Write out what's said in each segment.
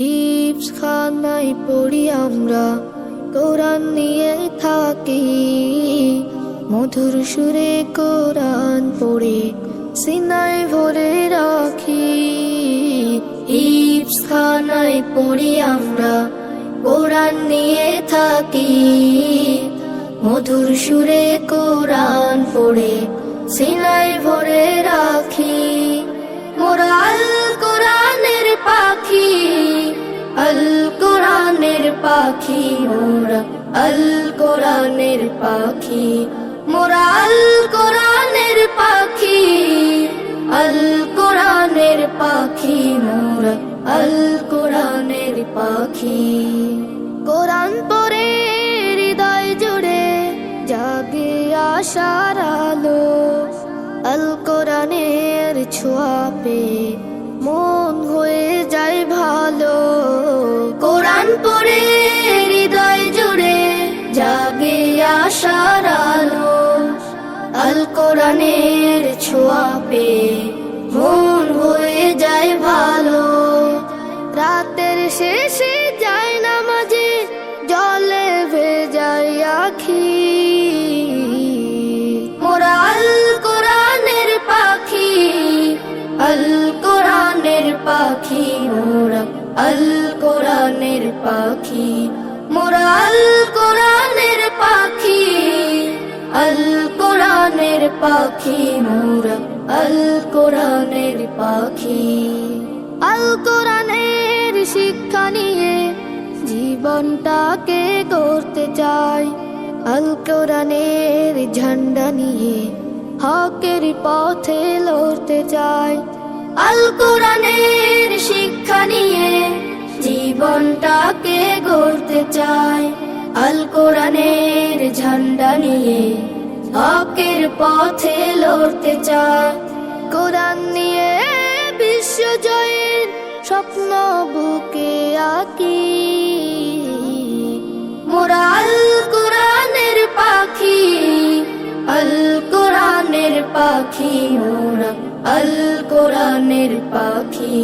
হিফজ খানায় পড়ি আমরা, কোরআন নিয়ে থাকি। মধুর সুরে কোরআন পড়ে সিনায় ভরে রাখি। হিফজ খানায় পড়ি আমরা, কোরআন নিয়ে থাকি। মধুর সুরে কোরআন পড়ে সিনায় ভরে রাখি। মোরা আল কোরআনের পাখি, আল কোরআনের পাখি মোরা, আল কোরআনের পাখি মোরা, আল কোরআনের পাখি, আল কোরআনের পাখি মোরা, আল কোরআনের পাখি। কোরআন পড়ে হৃদয় জুড়ে জাগে আশার আলো, আল কোরআনের ছোঁয়া পেয়ে মন হয়ে যায় ভালো। কোরআন পড়ে হৃদয় জুড়ে জাগে আশার আলো, আল কোরআনের ছোঁয়া পেয়ে মন হয়ে যায় ভালো। রাতের শেষে যায় নামাজে জলে ভেজায় আখি। মোরা আল কোরআনের পাখি, আল কোরআনের পাখি মোরা, আল কোরআনের পাখি মোরা, আল কোরআনের পাখি, আল কোরআনের পাখি মোরা, আল কোরআনের পাখি। আল কোরআনের শিক্ষা নিয়ে জীবনটাকে গড়তে চাই, আল কোরআনের ঝান্ডা নিয়ে হকের পথে লড়তে চাই। আল কোরআনের শিক্ষা নিয়ে জীবনটাকে গড়তে চাই, আল কোরআনের ঝান্ডা নিয়ে হকের পথে লড়তে চাই। কোরআন নিয়ে বিশ্ব জয়ের স্বপ্ন বুকে আঁকি। মোরা আল কোরআনের পাখি, আল কোরআনের পাখি মোরা, আল কোরআনের পাখি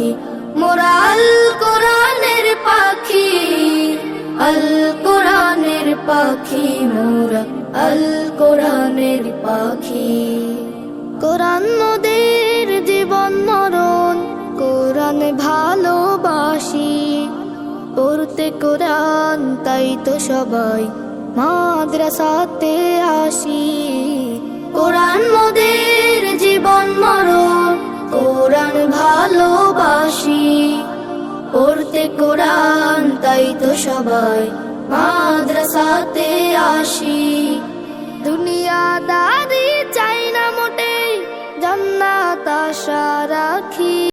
মোরা, আল কোরআনের পাখি, আল কোরআনের পাখি মোরা, আল কোরআনের পাখি। কোরআন মোদের জীবন মরণ, কোরআন ভালোবাসি। পড়তে কোরআন তাই তো সবাই মাদ্রাসাতে আসি। কোরআন মোদের জীবন মরণ, কোরআন ভালোবাসি। পড়তে কোরআন তাই তো সবাই মাদ্রাসাতে আসি। দুনিয়াদারি চাই না মোটেই, জান্নাত আশা রাখি।